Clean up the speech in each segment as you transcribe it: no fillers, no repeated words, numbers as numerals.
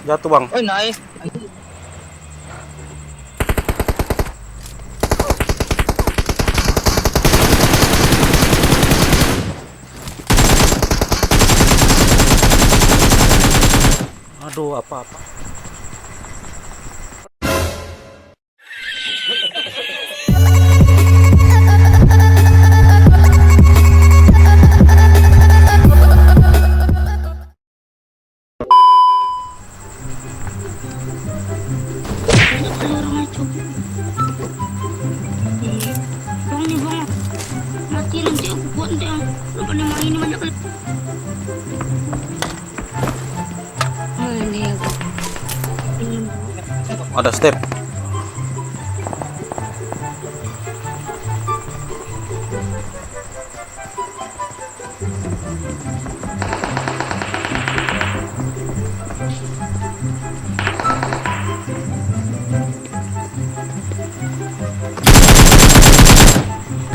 Jatuh bang. Oh naik. Aduh, apa-apa. Bang nih bang, mati nanti aku buat nanti lupa nih main ini banyak kali. Ini aku. Ada step.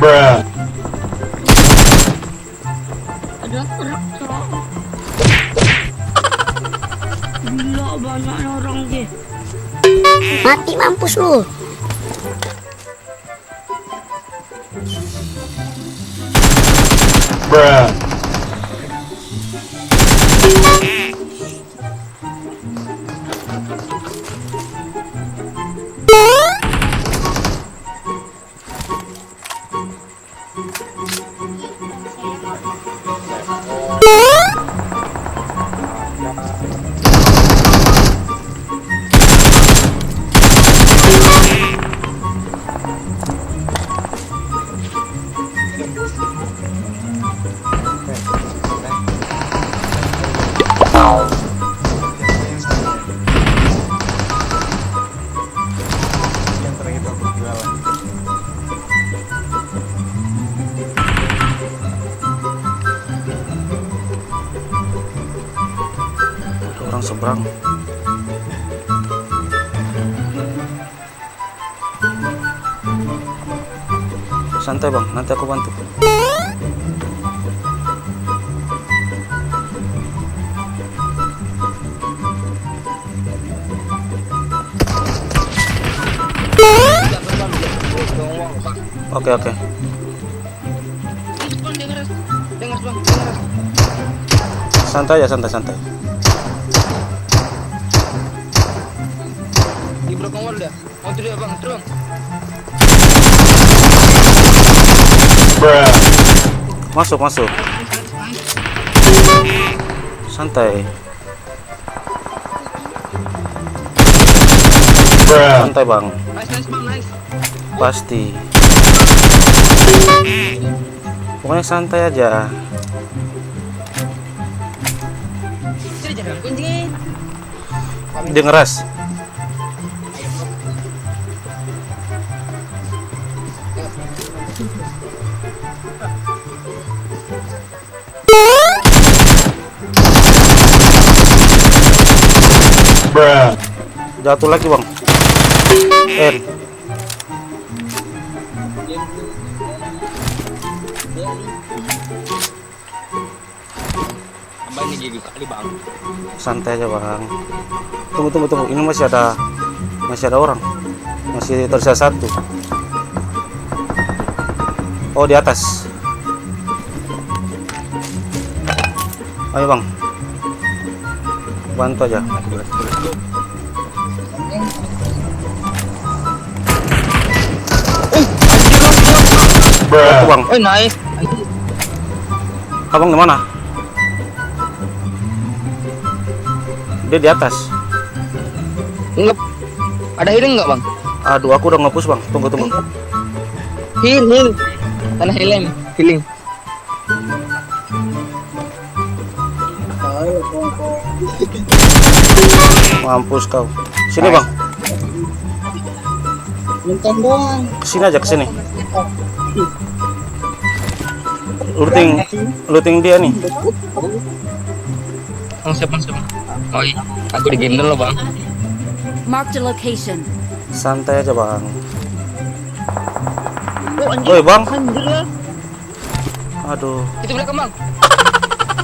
Bruh. Ada kerak cok. Gila banyaknya orang deh. Mati mampus lu. Bruh. Ada orang seberang. Santai bang, nanti aku bantu. Oke oke. Bang dengar bang. Santai ya, santai. Di belakang wall dah. Oh tu dia bang, terus. Bruh. Masuk. Santai. Bruh. Santai bang. Nice bang, nice. Pasti. Pokoknya santai aja. Jadi jangan kunci. Dia ngeras. Bruh. Jatuh lagi bang. Abang ini jadi kali bang. Santai aja bang. Tunggu. Ini masih ada orang. Masih tersisa satu. Oh di atas. Ayo bang. Bantu aja. Bruh. Jatuh bang. Oh nice. Abang di mana? Dia di atas. Ngep. Ada healing nggak bang? Aduh, aku udah nge-push bang. Tunggu. Heal. Tanah healing. Mampus kau. Sini bang. Nonton doang. Sini aja, kesini. Looting dia nih. Siapa? Oh iya. Aku di game dulu bang. Marked a location. Santai aja bang. Oh, Woi bang. Anjir lah. Aduh. Itu belakang bang.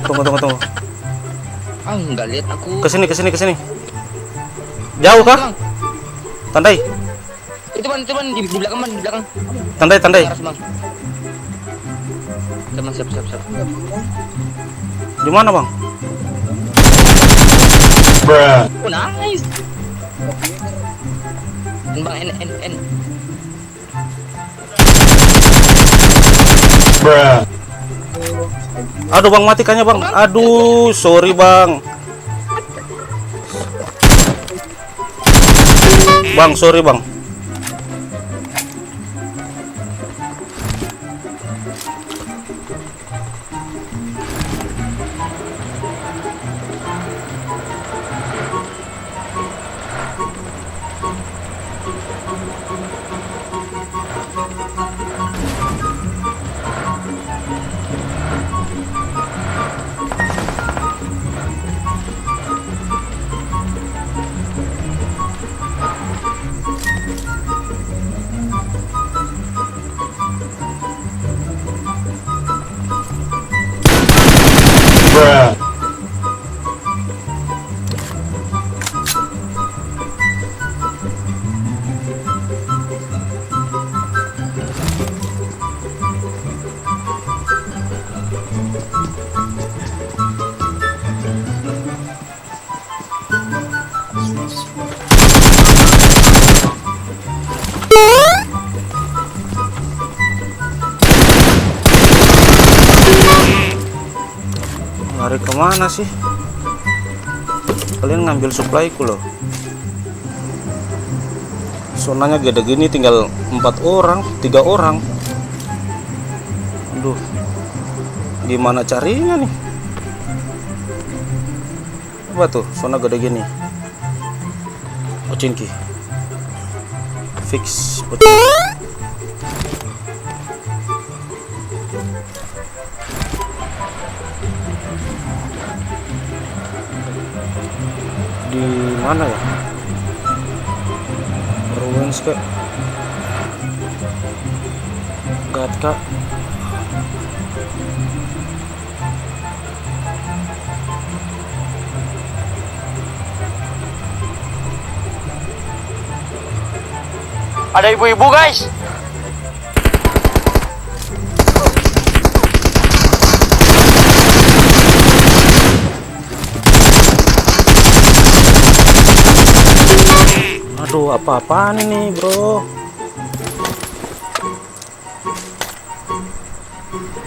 Tunggu. Ah nggak lihat aku. Kesini. Jauh kah? Bang. Tandai. Itu ban di belakang ban, di belakang. Tandai. Aras, Bang. Teman siap. Di mana, Bang? Bruh. Oh, nice. Bang, N. Bruh. Aduh, Bang, matikannya, Bang. Aduh, sorry, Bang. Bang, sorry, Bang. Bruh. Lari kemana sih? Kalian ngambil supply ku loh. Zonanya gede gini, tinggal 4 orang, 3 orang. Aduh, gimana carinya nih? Apa tuh? Zona gede gini. Pocinki. Fix Pocinki. Di mana ya? Ruins kak? Gatka. Ada ibu-ibu, guys. Aduh, apa-apaan ini, bro?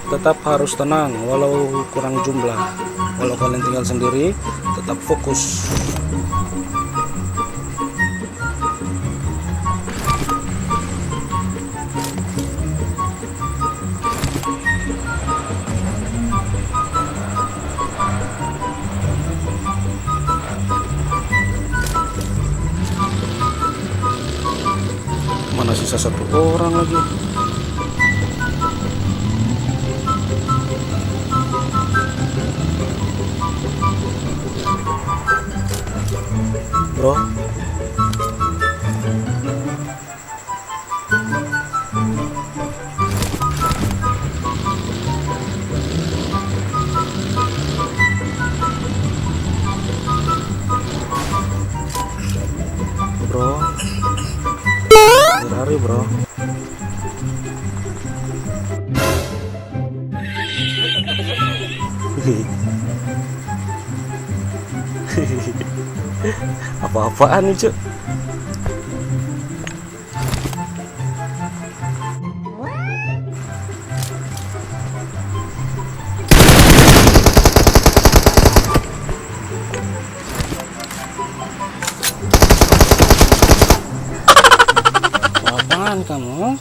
Tetap harus tenang, walau kurang jumlah. Walau kalian tinggal sendiri, tetap fokus. Mana sisa 1 orang lagi? Bro, berhari bro. Apa-apaan nih cuk? Apaan kamu?